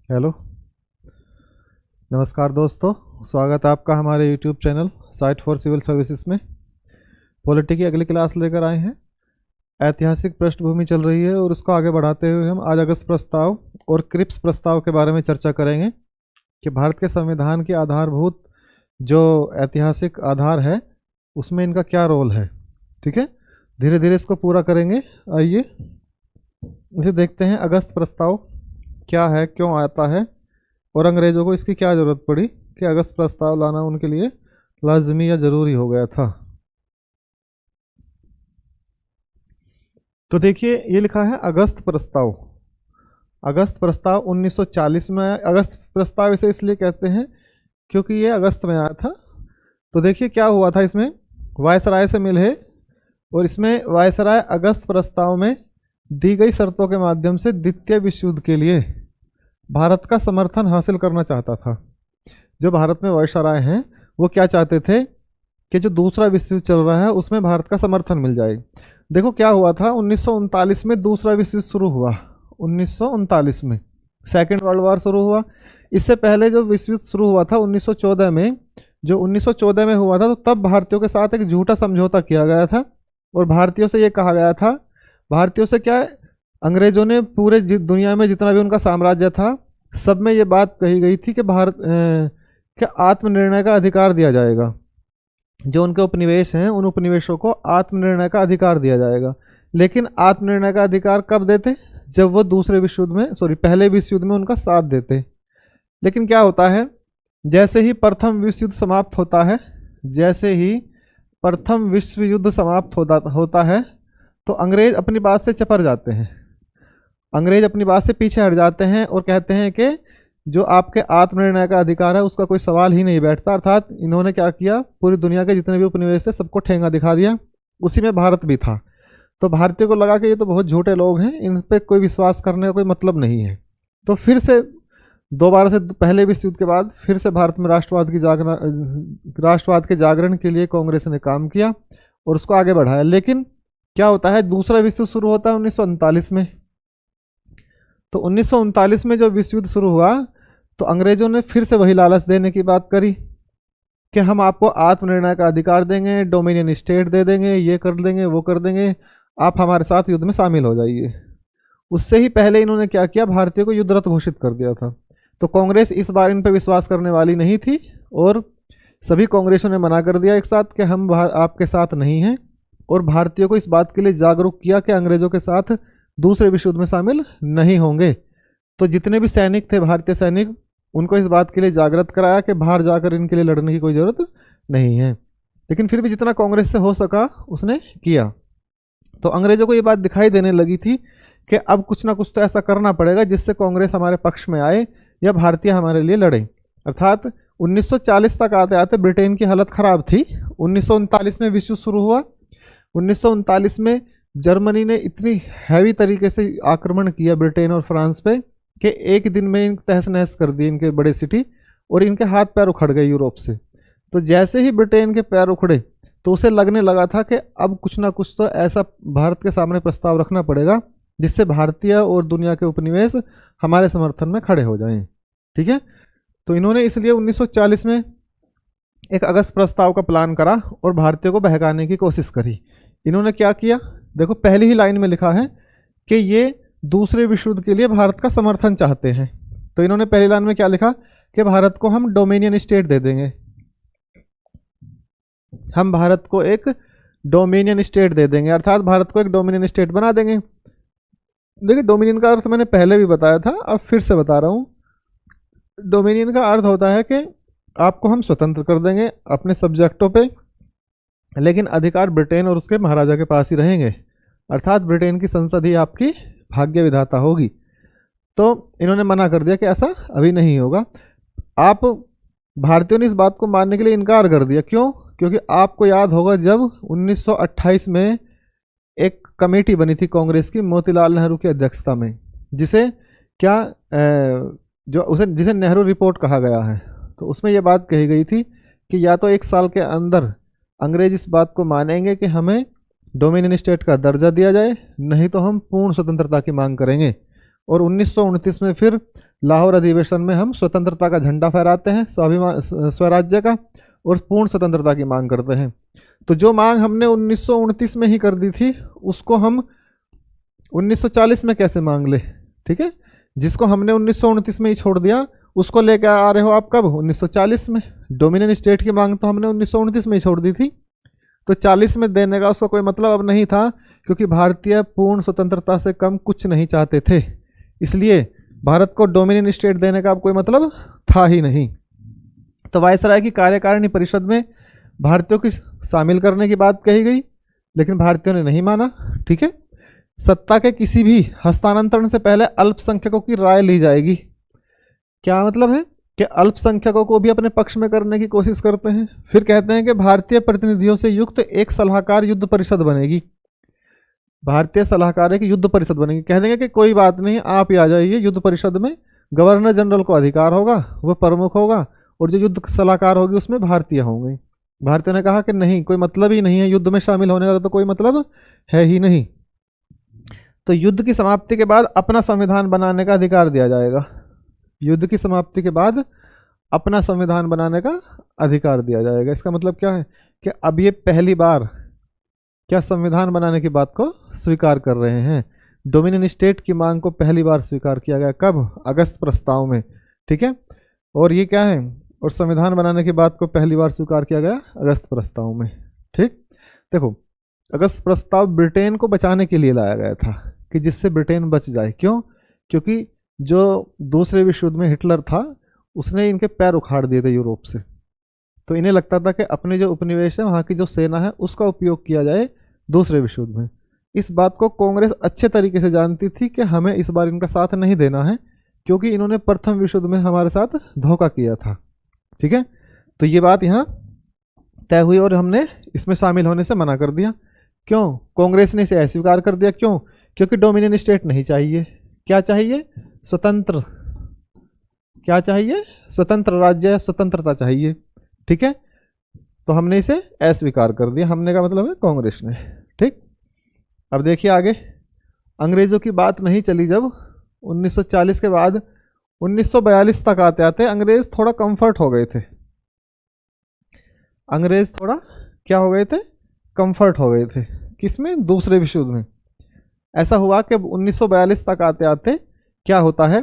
Hello, नमस्कार दोस्तों। स्वागत है आपका हमारे YouTube channel site for civil services में। पॉलिटी की अगली क्लास लेकर आए हैं। ऐतिहासिक पृष्ठभूमि चल रही है और उसको आगे बढ़ाते हुए हम आज अगस्त प्रस्ताव और क्रिप्स प्रस्ताव के बारे में चर्चा करेंगे कि भारत के संविधान के आधारभूत जो ऐतिहासिक आधार है उसमें इनका क्या रोल है। ठीक है, धीरे धीरे इसको पूरा करेंगे। आइए इसे देखते हैं। अगस्त प्रस्ताव क्या है, क्यों आता है और अंग्रेज़ों को इसकी क्या ज़रूरत पड़ी कि अगस्त प्रस्ताव लाना उनके लिए लाजमी या ज़रूरी हो गया था। तो देखिए, ये लिखा है अगस्त प्रस्ताव। अगस्त प्रस्ताव 1940 में आया। अगस्त प्रस्ताव इसे इसलिए कहते हैं क्योंकि ये अगस्त में आया था। तो देखिए क्या हुआ था, इसमें वायसराय से मिल है और इसमें वायसराय अगस्त प्रस्ताव में दी गई शर्तों के माध्यम से द्वितीय विश्व युद्ध के लिए भारत का समर्थन हासिल करना चाहता था। जो भारत में वायसराय हैं वो क्या चाहते थे कि जो दूसरा विश्व युद्ध चल रहा है उसमें भारत का समर्थन मिल जाए। देखो क्या हुआ था, 1939 में दूसरा विश्व युद्ध शुरू हुआ। 1939 में सेकेंड वर्ल्ड वॉर शुरू हुआ। इससे पहले जो विश्व युद्ध शुरू हुआ था 1914 में, जो 1914 में हुआ था, तो तब भारतीयों के साथ एक झूठा समझौता किया गया था और भारतीयों से ये कहा गया था, भारतीयों से क्या, अंग्रेजों ने पूरे दुनिया में जितना भी उनका साम्राज्य था सब में ये बात कही गई थी कि भारत के आत्मनिर्णय का अधिकार दिया जाएगा। जो उनके उपनिवेश हैं उन उपनिवेशों को आत्मनिर्णय का अधिकार दिया जाएगा। लेकिन आत्मनिर्णय का अधिकार कब देते, जब वो दूसरे विश्व युद्ध में पहले विश्व युद्ध में उनका साथ देते। लेकिन क्या होता है, जैसे ही प्रथम विश्व युद्ध समाप्त होता है, जैसे ही प्रथम विश्व युद्ध समाप्त होता है तो अंग्रेज अपनी बात से चपर जाते हैं। अंग्रेज अपनी बात से पीछे हट जाते हैं और कहते हैं कि जो आपके आत्मनिर्णय का अधिकार है उसका कोई सवाल ही नहीं बैठता। अर्थात इन्होंने क्या किया, पूरी दुनिया के जितने भी उपनिवेश थे सबको ठेंगा दिखा दिया। उसी में भारत भी था। तो भारतीयों को लगा कि ये तो बहुत झूठे लोग हैं, इन पर कोई विश्वास करने का कोई मतलब नहीं है। तो फिर से दोबारा से पहले विश्व युद्ध के बाद फिर से भारत में राष्ट्रवाद के जागरण के लिए कांग्रेस ने काम किया और उसको आगे बढ़ाया। लेकिन क्या होता है, दूसरा विश्व युद्ध शुरू होता है 1939 में। तो 1939 में जब विश्व युद्ध शुरू हुआ तो अंग्रेजों ने फिर से वही लालच देने की बात करी कि हम आपको आत्मनिर्णय का अधिकार देंगे, डोमिनियन स्टेट दे देंगे, ये कर देंगे, वो कर देंगे, आप हमारे साथ युद्ध में शामिल हो जाइए। उससे ही पहले इन्होंने क्या किया, भारतीयों को युद्धरत घोषित कर दिया था। तो कांग्रेस इस बार इन पर विश्वास करने वाली नहीं थी और सभी कांग्रेसों ने मना कर दिया एक साथ कि हम आपके साथ नहीं हैं, और भारतीयों को इस बात के लिए जागरूक किया कि अंग्रेजों के साथ दूसरे विश्व युद्ध में शामिल नहीं होंगे। तो जितने भी सैनिक थे, भारतीय सैनिक, उनको इस बात के लिए जागृत कराया कि बाहर जाकर इनके लिए लड़ने की कोई ज़रूरत नहीं है। लेकिन फिर भी जितना कांग्रेस से हो सका उसने किया। तो अंग्रेजों को ये बात दिखाई देने लगी थी कि अब कुछ ना कुछ तो ऐसा करना पड़ेगा जिससे कांग्रेस हमारे पक्ष में आए या भारतीय हमारे लिए लड़े। अर्थात 1940 तक आते आते ब्रिटेन की हालत ख़राब थी। 1939 में विश्व शुरू हुआ। 1939 में जर्मनी ने इतनी हैवी तरीके से आक्रमण किया ब्रिटेन और फ्रांस पे कि एक दिन में इन तहस नहस कर दिए इनके बड़े सिटी और इनके हाथ पैर उखड़ गए यूरोप से। तो जैसे ही ब्रिटेन के पैर उखड़े तो उसे लगने लगा था कि अब कुछ ना कुछ तो ऐसा भारत के सामने प्रस्ताव रखना पड़ेगा जिससे भारतीय और दुनिया के उपनिवेश हमारे समर्थन में खड़े हो जाएं। ठीक है, तो इन्होंने इसलिए 1940 में एक अगस्त प्रस्ताव का प्लान करा और भारतीयों को बहकाने की कोशिश करी। इन्होंने क्या किया, देखो पहली ही लाइन में लिखा है कि ये दूसरे विश्व युद्ध के लिए भारत का समर्थन चाहते हैं। तो इन्होंने पहली लाइन में क्या लिखा कि भारत को हम डोमिनियन स्टेट दे देंगे, हम भारत को एक डोमिनियन स्टेट दे देंगे, अर्थात भारत को एक डोमिनियन स्टेट बना देंगे। देखिए डोमिनियन का अर्थ मैंने पहले भी बताया था, अब फिर से बता रहा हूँ। डोमिनियन का अर्थ होता है कि आपको हम स्वतंत्र कर देंगे अपने सब्जेक्टों पे, लेकिन अधिकार ब्रिटेन और उसके महाराजा के पास ही रहेंगे। अर्थात ब्रिटेन की संसद ही आपकी भाग्य विधाता होगी। तो इन्होंने मना कर दिया कि ऐसा अभी नहीं होगा। आप भारतीयों ने इस बात को मानने के लिए इनकार कर दिया। क्यों? क्योंकि आपको याद होगा जब 1928 में एक कमेटी बनी थी कांग्रेस की मोतीलाल नेहरू की अध्यक्षता में, जिसे जिसे नेहरू रिपोर्ट कहा गया है। तो उसमें यह बात कही गई थी कि या तो 1 साल के अंदर अंग्रेज इस बात को मानेंगे कि हमें डोमिनियन स्टेट का दर्जा दिया जाए, नहीं तो हम पूर्ण स्वतंत्रता की मांग करेंगे। और 1929 में फिर लाहौर अधिवेशन में हम स्वतंत्रता का झंडा फहराते हैं, स्वाभिमान स्वराज्य का, और पूर्ण स्वतंत्रता की मांग करते हैं। तो जो मांग हमने 1929 में ही कर दी थी उसको हम 1940 में कैसे मांग ले, ठीक है। जिसको हमने 1929 में ही छोड़ दिया उसको लेकर आ रहे हो आप कब, 1940 में। डोमिनियन स्टेट की मांग तो हमने 1929 में ही छोड़ दी थी, तो 40 में देने का उसका कोई मतलब अब नहीं था, क्योंकि भारतीय पूर्ण स्वतंत्रता से कम कुछ नहीं चाहते थे। इसलिए भारत को डोमिनियन स्टेट देने का अब कोई मतलब था ही नहीं। तो वायसराय की कार्यकारिणी परिषद में भारतीयों की शामिल करने की बात कही गई, लेकिन भारतीयों ने नहीं माना, ठीक है। सत्ता के किसी भी हस्तांतरण से पहले अल्पसंख्यकों की राय ली जाएगी। क्या मतलब है कि अल्पसंख्यकों को भी अपने पक्ष में करने की कोशिश करते हैं। फिर कहते हैं कि भारतीय प्रतिनिधियों से युक्त एक सलाहकार युद्ध परिषद बनेगी। भारतीय सलाहकार की युद्ध परिषद बनेगी। कह देंगे कि कोई बात नहीं, आप ही आ जाइए युद्ध परिषद में, गवर्नर जनरल को अधिकार होगा, वह प्रमुख होगा, और जो युद्ध सलाहकार होगी उसमें भारतीय होंगे। भारतीयों ने कहा कि नहीं, कोई मतलब ही नहीं है युद्ध में शामिल होने का, तो कोई मतलब है ही नहीं। तो युद्ध की समाप्ति के बाद अपना संविधान बनाने का अधिकार दिया जाएगा। युद्ध की समाप्ति के बाद अपना संविधान बनाने का अधिकार दिया जाएगा। इसका मतलब क्या है कि अब ये पहली बार क्या संविधान बनाने की बात को स्वीकार कर रहे हैं। डोमिनियन स्टेट की मांग को पहली बार स्वीकार किया गया कब, अगस्त प्रस्ताव में, ठीक है। और ये क्या है, और संविधान बनाने की बात को पहली बार स्वीकार किया गया अगस्त प्रस्ताव में, ठीक। देखो, अगस्त प्रस्ताव ब्रिटेन को बचाने के लिए लाया गया था, कि जिससे ब्रिटेन बच जाए। क्यों? क्योंकि जो दूसरे विश्व युद्ध में हिटलर था उसने इनके पैर उखाड़ दिए थे यूरोप से, तो इन्हें लगता था कि अपने जो उपनिवेश है, वहाँ की जो सेना है, उसका उपयोग किया जाए दूसरे विश्व युद्ध में। इस बात को कांग्रेस अच्छे तरीके से जानती थी कि हमें इस बार इनका साथ नहीं देना है, क्योंकि इन्होंने प्रथम विश्व युद्ध में हमारे साथ धोखा किया था, ठीक है। तो ये बात यहाँ तय हुई और हमने इसमें शामिल होने से मना कर दिया। क्यों? कांग्रेस ने इसे अस्वीकार कर दिया। क्यों? क्योंकि डोमिनियन स्टेट नहीं चाहिए। क्या चाहिए? स्वतंत्र। क्या चाहिए? स्वतंत्र राज्य, स्वतंत्रता चाहिए, ठीक है। तो हमने इसे अस्वीकार कर दिया। हमने का मतलब है कांग्रेस ने, ठीक। अब देखिए आगे, अंग्रेजों की बात नहीं चली। जब 1940 के बाद 1942 तक आते आते अंग्रेज थोड़ा कंफर्ट हो गए थे। अंग्रेज थोड़ा क्या हो गए थे? कंफर्ट हो गए थे। किसमें? दूसरे विश्व युद्ध में। ऐसा हुआ कि 1942 तक आते आते क्या होता है,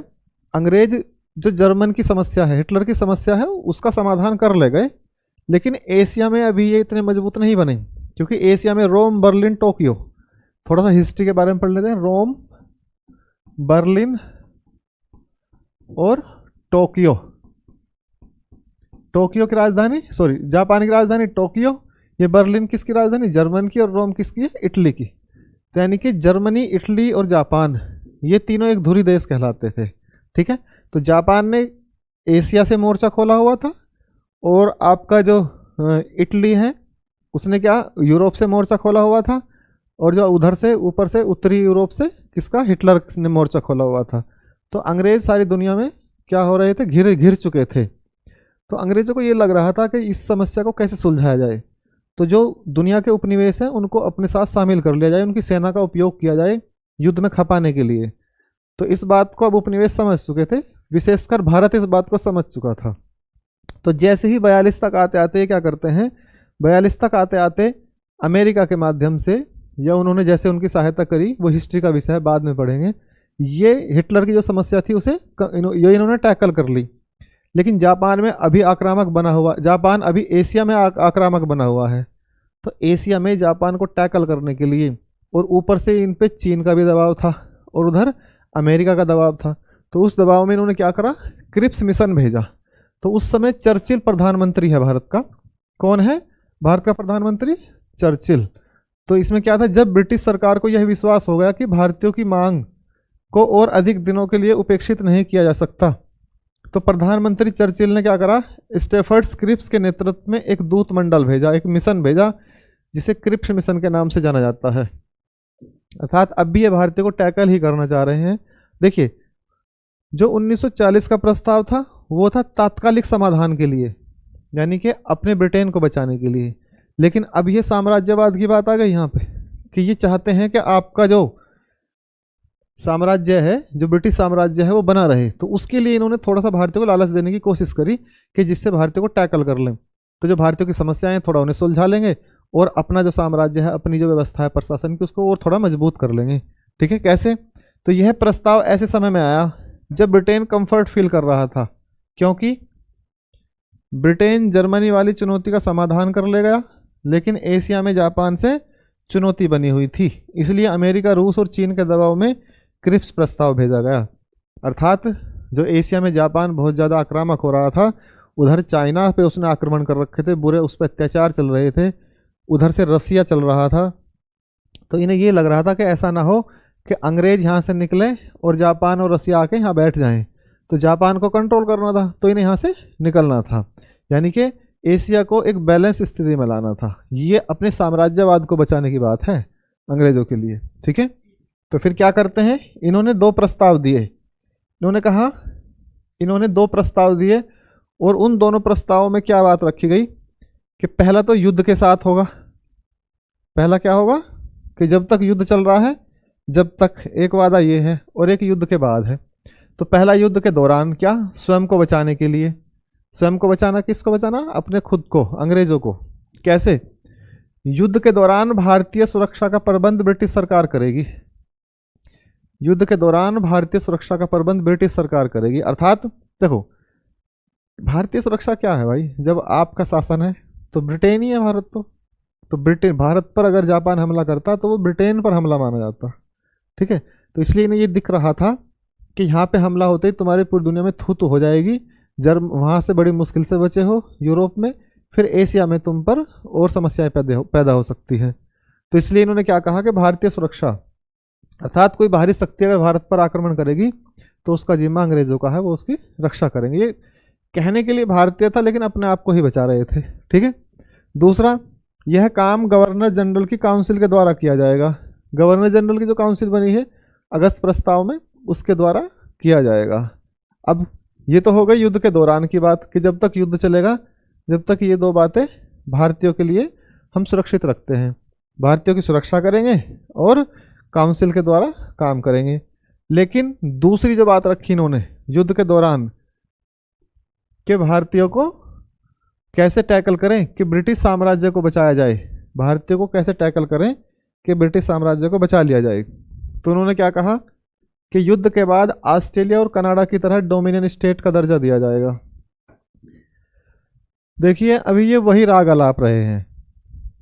अंग्रेज जो जर्मन की समस्या है, हिटलर की समस्या है, उसका समाधान कर ले गए, लेकिन एशिया में अभी ये इतने मजबूत नहीं बने, क्योंकि एशिया में रोम, बर्लिन, टोक्यो, थोड़ा सा हिस्ट्री के बारे में पढ़ लेते हैं। रोम, बर्लिन और टोक्यो। टोक्यो की राजधानी, सॉरी, जापान की राजधानी टोक्यो। ये बर्लिन किसकी राजधानी? जर्मन की। और रोम किसकी है? इटली की। तो यानी कि जर्मनी, इटली और जापान, ये तीनों एक धुरी देश कहलाते थे, ठीक है। तो जापान ने एशिया से मोर्चा खोला हुआ था, और आपका जो इटली है उसने क्या, यूरोप से मोर्चा खोला हुआ था, और जो उधर से ऊपर से उत्तरी यूरोप से किसका, हिटलर ने मोर्चा खोला हुआ था। तो अंग्रेज सारी दुनिया में क्या हो रहे थे, घिर चुके थे। तो अंग्रेजों को ये लग रहा था कि इस समस्या को कैसे सुलझाया जाए। तो जो दुनिया के उपनिवेश हैं उनको अपने साथ शामिल कर लिया जाए, उनकी सेना का उपयोग किया जाए युद्ध में खपाने के लिए। तो इस बात को अब उपनिवेश समझ चुके थे, विशेषकर भारत इस बात को समझ चुका था। तो जैसे ही 42 तक आते आते क्या करते हैं, 42 तक आते आते अमेरिका के माध्यम से, या उन्होंने जैसे उनकी सहायता करी, वो हिस्ट्री का विषय है, बाद में पढ़ेंगे। ये हिटलर की जो समस्या थी उसे इन्होंने टैकल कर ली। लेकिन जापान में अभी आक्रामक बना हुआ, जापान अभी एशिया में आक्रामक बना हुआ है। तो एशिया में जापान को टैकल करने के लिए, और ऊपर से इन पे चीन का भी दबाव था, और उधर अमेरिका का दबाव था। तो उस दबाव में इन्होंने क्या करा, क्रिप्स मिशन भेजा। तो उस समय चर्चिल प्रधानमंत्री है भारत का। कौन है भारत का प्रधानमंत्री? चर्चिल। तो इसमें क्या था, जब ब्रिटिश सरकार को यह विश्वास हो गया कि भारतीयों की मांग को और अधिक दिनों के लिए उपेक्षित नहीं किया जा सकता, तो प्रधानमंत्री चर्चिल ने क्या करा, स्टेफर्ड क्रिप्स के नेतृत्व में एक दूत मंडल भेजा, एक मिशन भेजा, जिसे क्रिप्स मिशन के नाम से जाना जाता है। अर्थात अब भी ये भारतीय को टैकल ही करना चाह रहे हैं। देखिए, जो 1940 का प्रस्ताव था वो था तात्कालिक समाधान के लिए, यानी कि अपने ब्रिटेन को बचाने के लिए। लेकिन अब ये साम्राज्यवाद की बात आ गई यहाँ पे, कि ये चाहते हैं कि आपका जो साम्राज्य है, जो ब्रिटिश साम्राज्य है वो बना रहे, तो उसके लिए इन्होंने थोड़ा सा भारतीयों को लालच देने की कोशिश करी कि जिससे भारतीयों को टैकल कर लें। तो जो भारतीयों की समस्याएं थोड़ा उन्हें सुलझा लेंगे और अपना जो साम्राज्य है, अपनी जो व्यवस्था है प्रशासन की, उसको और थोड़ा मजबूत कर लेंगे। ठीक है, कैसे? तो यह प्रस्ताव ऐसे समय में आया जब ब्रिटेन कंफर्ट फील कर रहा था, क्योंकि ब्रिटेन जर्मनी वाली चुनौती का समाधान कर ले गया, लेकिन एशिया में जापान से चुनौती बनी हुई थी। इसलिए अमेरिका, रूस और चीन के दबाव में क्रिप्स प्रस्ताव भेजा गया। अर्थात जो एशिया में जापान बहुत ज़्यादा आक्रामक हो रहा था, उधर चाइना पे उसने आक्रमण कर रखे थे, बुरे उस पर अत्याचार चल रहे थे, उधर से रसिया चल रहा था, तो इन्हें ये लग रहा था कि ऐसा ना हो कि अंग्रेज यहाँ से निकले और जापान और रसिया आके यहाँ बैठ जाएं। तो जापान को कंट्रोल करना था, तो इन्हें यहाँ से निकलना था, यानी कि एशिया को एक बैलेंस स्थिति में लाना था। ये अपने साम्राज्यवाद को बचाने की बात है अंग्रेजों के लिए। ठीक है, तो फिर क्या करते हैं, इन्होंने दो प्रस्ताव दिए। इन्होंने दो प्रस्ताव दिए और उन दोनों प्रस्तावों में क्या बात रखी गई कि पहला तो युद्ध के साथ होगा। पहला क्या होगा कि जब तक युद्ध चल रहा है, जब तक, एक वादा ये है, और एक युद्ध के बाद है। तो पहला युद्ध के दौरान क्या, स्वयं को बचाने के लिए। स्वयं को बचाना, किसको बचाना? अपने खुद को, अंग्रेजों को। कैसे? युद्ध के दौरान भारतीय सुरक्षा का प्रबंध ब्रिटिश सरकार करेगी। युद्ध के दौरान भारतीय सुरक्षा का प्रबंध ब्रिटिश सरकार करेगी। अर्थात देखो, भारतीय सुरक्षा क्या है भाई, जब आपका शासन है तो ब्रिटेन ही है भारत। तो ब्रिटेन, भारत पर अगर जापान हमला करता तो वो ब्रिटेन पर हमला माना जाता। ठीक है, तो इसलिए इन्हें ये दिख रहा था कि यहाँ पे हमला होते ही तुम्हारी पूरी दुनिया में थू हो जाएगी, जब वहाँ से बड़ी मुश्किल से बचे हो यूरोप में, फिर एशिया में तुम पर और समस्याएं पैदा हो सकती हैं। तो इसलिए इन्होंने क्या कहा कि भारतीय सुरक्षा, अर्थात कोई बाहरी शक्ति अगर भारत पर आक्रमण करेगी तो उसका जिम्मा अंग्रेजों का है, वो उसकी रक्षा करेंगे। ये कहने के लिए भारतीय था, लेकिन अपने आप को ही बचा रहे थे। ठीक है, दूसरा, यह काम गवर्नर जनरल की काउंसिल के द्वारा किया जाएगा। गवर्नर जनरल की जो काउंसिल बनी है अगस्त प्रस्ताव में, उसके द्वारा किया जाएगा। अब ये तो हो गई युद्ध के दौरान की बात कि जब तक युद्ध चलेगा, जब तक ये दो बातें भारतीयों के लिए हम सुरक्षित रखते हैं, भारतीयों की सुरक्षा करेंगे और काउंसिल के द्वारा काम करेंगे। लेकिन दूसरी जो बात रखी इन्होंने युद्ध के दौरान, कि भारतीयों को कैसे टैकल करें कि ब्रिटिश साम्राज्य को बचाया जाए, भारतीयों को कैसे टैकल करें कि ब्रिटिश साम्राज्य को बचा लिया जाए। तो उन्होंने क्या कहा कि युद्ध के बाद ऑस्ट्रेलिया और कनाडा की तरह डोमिनियन स्टेट का दर्जा दिया जाएगा। देखिए, अभी ये वही राग अलाप रहे हैं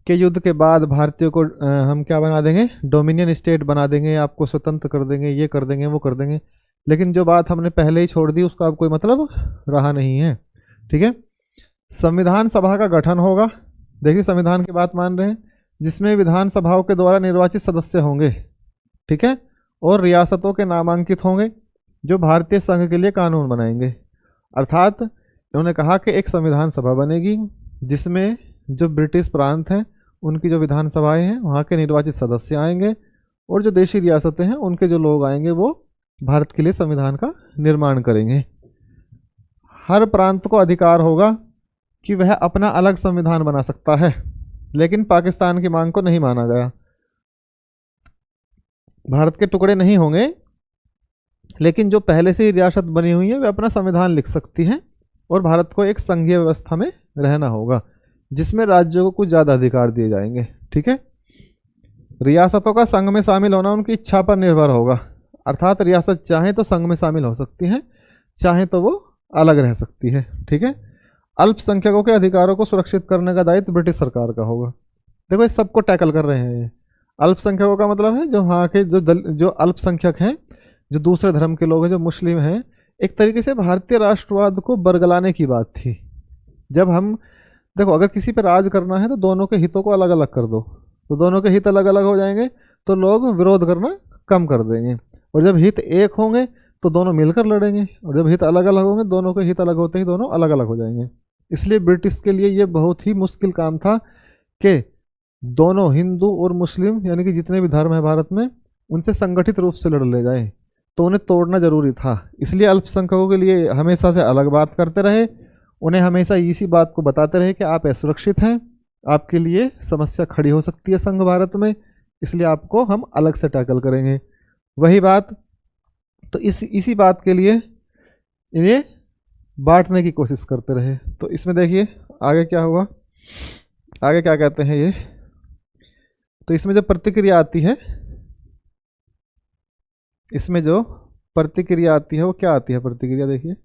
कि युद्ध के बाद भारतीयों को हम क्या बना देंगे, डोमिनियन स्टेट बना देंगे, आपको स्वतंत्र कर देंगे, ये कर देंगे, वो कर देंगे। लेकिन जो बात हमने पहले ही छोड़ दी उसका अब कोई मतलब रहा नहीं है। ठीक है, संविधान सभा का गठन होगा। देखिए, संविधान की बात मान रहे हैं, जिसमें विधानसभाओं के द्वारा निर्वाचित सदस्य होंगे। ठीक है, और रियासतों के नामांकित होंगे जो भारतीय संघ के लिए कानून बनाएंगे। अर्थात इन्होंने कहा कि एक संविधान सभा बनेगी जिसमें जो ब्रिटिश प्रांत हैं उनकी जो विधानसभाएं हैं वहाँ के निर्वाचित सदस्य आएंगे, और जो देशी रियासतें हैं उनके जो लोग आएंगे वो भारत के लिए संविधान का निर्माण करेंगे। हर प्रांत को अधिकार होगा कि वह अपना अलग संविधान बना सकता है, लेकिन पाकिस्तान की मांग को नहीं माना गया। भारत के टुकड़े नहीं होंगे, लेकिन जो पहले से ही रियासत बनी हुई है वे अपना संविधान लिख सकती हैं, और भारत को एक संघीय व्यवस्था में रहना होगा जिसमें राज्यों को कुछ ज़्यादा अधिकार दिए जाएंगे। ठीक है, रियासतों का संघ में शामिल होना उनकी इच्छा पर निर्भर होगा। अर्थात रियासत चाहे तो संघ में शामिल हो सकती है, चाहे तो वो अलग रह सकती है। ठीक है, अल्पसंख्यकों के अधिकारों को सुरक्षित करने का दायित्व ब्रिटिश सरकार का होगा। देखो, इस सबको टैकल कर रहे हैं। अल्पसंख्यकों का मतलब है जो वहाँ के जो अल्पसंख्यक हैं, जो दूसरे धर्म के लोग हैं, जो मुस्लिम हैं। एक तरीके से भारतीय राष्ट्रवाद को बरगलाने की बात थी। जब हम देखो, अगर किसी पर राज करना है तो दोनों के हितों को अलग अलग कर दो, तो दोनों के हित अलग अलग हो जाएंगे, तो लोग विरोध करना कम कर देंगे। और जब हित एक होंगे तो दोनों मिलकर लड़ेंगे, और जब हित अलग अलग होंगे, दोनों के हित अलग होते ही दोनों अलग अलग हो जाएंगे। इसलिए ब्रिटिश के लिए ये बहुत ही मुश्किल काम था कि दोनों हिंदू और मुस्लिम, यानी कि जितने भी धर्म है भारत में, उनसे संगठित रूप से लड़ ले जाए, तो उन्हें तोड़ना जरूरी था। इसलिए अल्पसंख्यकों के लिए हमेशा से अलग बात करते रहे, उन्हें हमेशा इसी बात को बताते रहे कि आप असुरक्षित हैं, आपके लिए समस्या खड़ी हो सकती है संघ भारत में, इसलिए आपको हम अलग से टैकल करेंगे। वही बात तो इसी बात के लिए इन्हें बांटने की कोशिश करते रहे। तो इसमें देखिए आगे क्या हुआ, आगे क्या कहते हैं ये। तो इसमें जो प्रतिक्रिया आती है, इसमें जो प्रतिक्रिया आती है वो क्या आती है प्रतिक्रिया, देखिए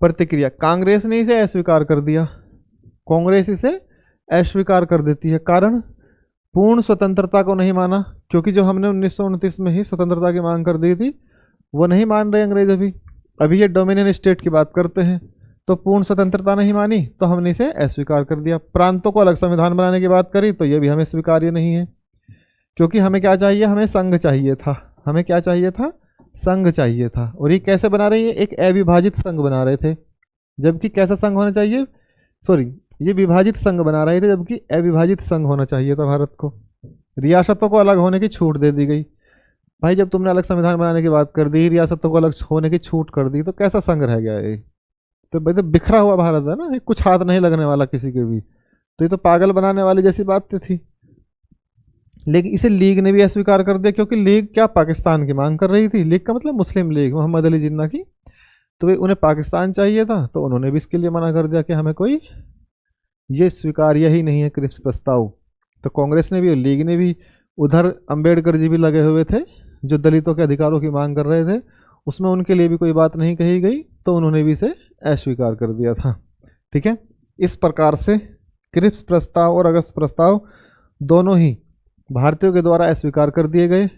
प्रतिक्रिया, कांग्रेस ने इसे अस्वीकार कर दिया, कांग्रेस इसे अस्वीकार कर देती है। कारण पूर्ण स्वतंत्रता को नहीं माना, क्योंकि जो हमने 1929 में ही स्वतंत्रता की मांग कर दी थी वो नहीं मान रहे अंग्रेज। अभी ये डोमिनियन स्टेट की बात करते हैं, तो पूर्ण स्वतंत्रता नहीं मानी तो हमने इसे अस्वीकार कर दिया। प्रांतों को अलग संविधान बनाने की बात करी तो ये भी हमें स्वीकार्य नहीं है, क्योंकि हमें क्या चाहिए, हमें संघ चाहिए था, हमें क्या चाहिए था, संघ चाहिए था। और ये कैसे बना रहे हैं, एक अविभाजित संघ बना रहे थे, जबकि कैसा संघ होना चाहिए, सॉरी ये विभाजित संघ बना रहे थे, जबकि अविभाजित संघ होना चाहिए था भारत को। रियासतों को अलग होने की छूट दे दी गई। भाई जब तुमने अलग संविधान बनाने की बात कर दी, रियासतों को अलग होने की छूट कर दी, तो कैसा संघ रह गया ये। तो भाई तो बिखरा हुआ भारत है ना, कुछ हाथ नहीं लगने वाला किसी के भी। तो ये तो पागल बनाने वाली जैसी बात थी। लेकिन इसे लीग ने भी अस्वीकार कर दिया, क्योंकि लीग क्या पाकिस्तान की मांग कर रही थी। लीग का मतलब मुस्लिम लीग, मोहम्मद अली जिन्ना की। तो वे उन्हें पाकिस्तान चाहिए था, तो उन्होंने भी इसके लिए मना कर दिया कि हमें कोई ये स्वीकार्य ही नहीं है क्रिप्स प्रस्ताव। तो कांग्रेस ने भी और लीग ने भी, उधर अंबेडकर जी भी लगे हुए थे जो दलितों के अधिकारों की मांग कर रहे थे, उसमें उनके लिए भी कोई बात नहीं कही गई, तो उन्होंने भी इसे अस्वीकार कर दिया था। ठीक है, इस प्रकार से क्रिप्स प्रस्ताव और अगस्त प्रस्ताव दोनों ही भारतीयों के द्वारा अस्वीकार कर दिए गए,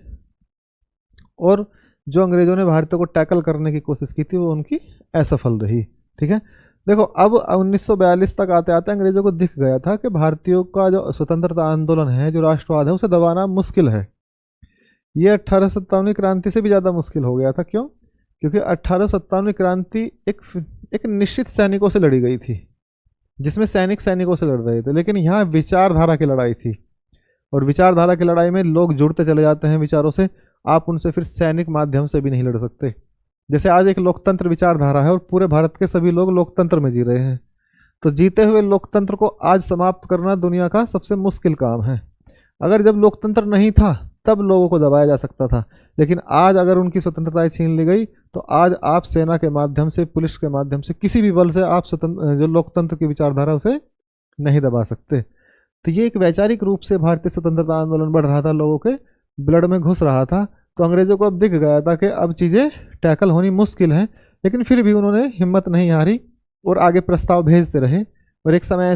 और जो अंग्रेजों ने भारतीयों को टैकल करने की कोशिश की थी वो उनकी असफल रही। ठीक है, देखो अब 1942 तक आते आते अंग्रेजों को दिख गया था कि भारतीयों का जो स्वतंत्रता आंदोलन है, जो राष्ट्रवाद है, उसे दबाना मुश्किल है। ये 1857 क्रांति से भी ज़्यादा मुश्किल हो गया था। क्यों? क्योंकि 1857 क्रांति एक निश्चित सैनिकों से लड़ी गई थी, जिसमें सैनिक सैनिकों से लड़ रहे थे, लेकिन यहाँ विचारधारा की लड़ाई थी, और विचारधारा की लड़ाई में लोग जुड़ते चले जाते हैं विचारों से, आप उनसे फिर सैनिक माध्यम से भी नहीं लड़ सकते। जैसे आज एक लोकतंत्र विचारधारा है और पूरे भारत के सभी लोग लोकतंत्र में जी रहे हैं, तो जीते हुए लोकतंत्र को आज समाप्त करना दुनिया का सबसे मुश्किल काम है। अगर जब लोकतंत्र नहीं था तब लोगों को दबाया जा सकता था, लेकिन आज अगर उनकी स्वतंत्रता छीन ली गई तो आज आप सेना के माध्यम से, पुलिस के माध्यम से, किसी भी बल से आप स्वतंत्र जो लोकतंत्र की विचारधारा उसे नहीं दबा सकते। तो ये एक वैचारिक रूप से भारतीय स्वतंत्रता आंदोलन बढ़ रहा था, लोगों के ब्लड में घुस रहा था। तो अंग्रेजों को अब दिख गया था कि अब चीज़ें टैकल होनी मुश्किल है, लेकिन फिर भी उन्होंने हिम्मत नहीं हारी और आगे प्रस्ताव भेजते रहे। और एक समय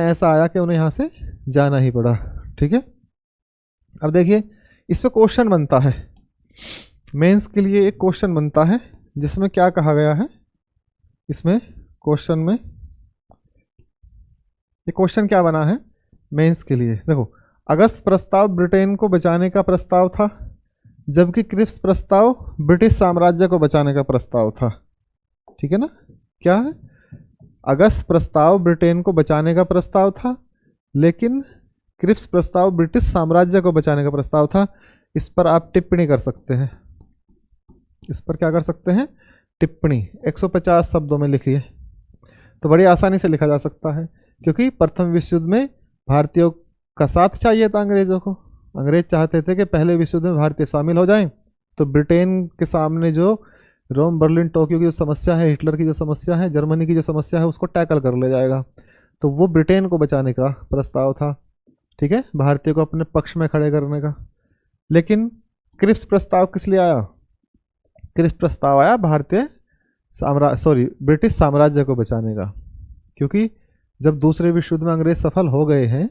ऐसा आया कि उन्हें यहाँ से जाना ही पड़ा। ठीक है, अब देखिए इस पर क्वेश्चन बनता है, मेंस के लिए एक क्वेश्चन बनता है, जिसमें क्या कहा गया है, इसमें क्वेश्चन में ये क्वेश्चन क्या बना है मेंस के लिए। देखो, अगस्त प्रस्ताव ब्रिटेन को बचाने का प्रस्ताव था, जबकि क्रिप्स प्रस्ताव ब्रिटिश साम्राज्य को बचाने का प्रस्ताव था। ठीक है ना, क्या है, अगस्त प्रस्ताव ब्रिटेन को बचाने का प्रस्ताव था, लेकिन क्रिप्स प्रस्ताव ब्रिटिश साम्राज्य को बचाने का प्रस्ताव था। इस पर आप टिप्पणी कर सकते हैं, इस पर क्या कर सकते हैं, टिप्पणी 150 शब्दों में लिखिए, तो बड़ी आसानी से लिखा जा सकता है। क्योंकि प्रथम विश्व युद्ध में भारतीयों का साथ चाहिए था अंग्रेजों को। अंग्रेज चाहते थे कि पहले विश्व युद्ध में भारतीय शामिल हो जाएं, तो ब्रिटेन के सामने जो रोम, बर्लिन, टोक्यो की जो समस्या है, हिटलर की जो समस्या है, जर्मनी की जो समस्या है, उसको टैकल कर ले जाएगा। तो वो ब्रिटेन को बचाने का प्रस्ताव था। ठीक है, भारतीय को अपने पक्ष में खड़े करने का। लेकिन क्रिप्स प्रस्ताव किस लिए आया? क्रिप्स प्रस्ताव आया ब्रिटिश साम्राज्य को बचाने का। क्योंकि जब दूसरे विश्व युद्ध में अंग्रेज सफल हो गए हैं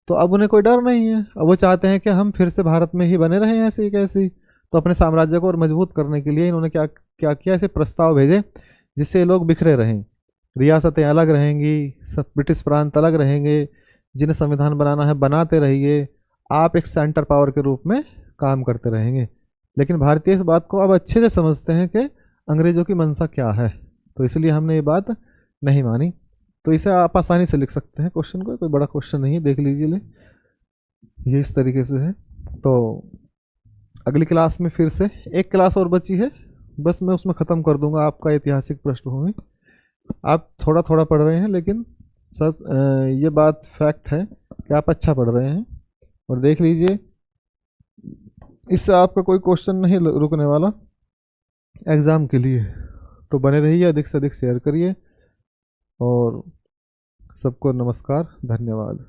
तो अब उन्हें कोई डर नहीं है, अब वो चाहते हैं कि हम फिर से भारत में ही बने रहें ऐसे ही कैसी। तो अपने साम्राज्य को और मजबूत करने के लिए इन्होंने क्या क्या किया, ऐसे प्रस्ताव भेजे जिससे लोग बिखरे रहें, रियासतें अलग रहेंगी, सब ब्रिटिश प्रांत अलग रहेंगे, जिन्हें संविधान बनाना है बनाते रहिए, आप एक सेंटर पावर के रूप में काम करते रहेंगे। लेकिन भारतीय इस बात को अब अच्छे से समझते हैं कि अंग्रेजों की मंशा क्या है, तो इसलिए हमने ये बात नहीं मानी। तो इसे आप आसानी से लिख सकते हैं क्वेश्चन को, कोई बड़ा क्वेश्चन नहीं है, देख लीजिए ले ये इस तरीके से है। तो अगली क्लास में फिर से एक क्लास और बची है, बस मैं उसमें ख़त्म कर दूंगा आपका ऐतिहासिक पृष्ठभूमि। आप थोड़ा थोड़ा पढ़ रहे हैं, लेकिन सच ये बात फैक्ट है कि आप अच्छा पढ़ रहे हैं। और देख लीजिए इससे आपका कोई क्वेश्चन नहीं रुकने वाला एग्ज़ाम के लिए। तो बने रहिए, अधिक से अधिक शेयर करिए, और सबको नमस्कार, धन्यवाद।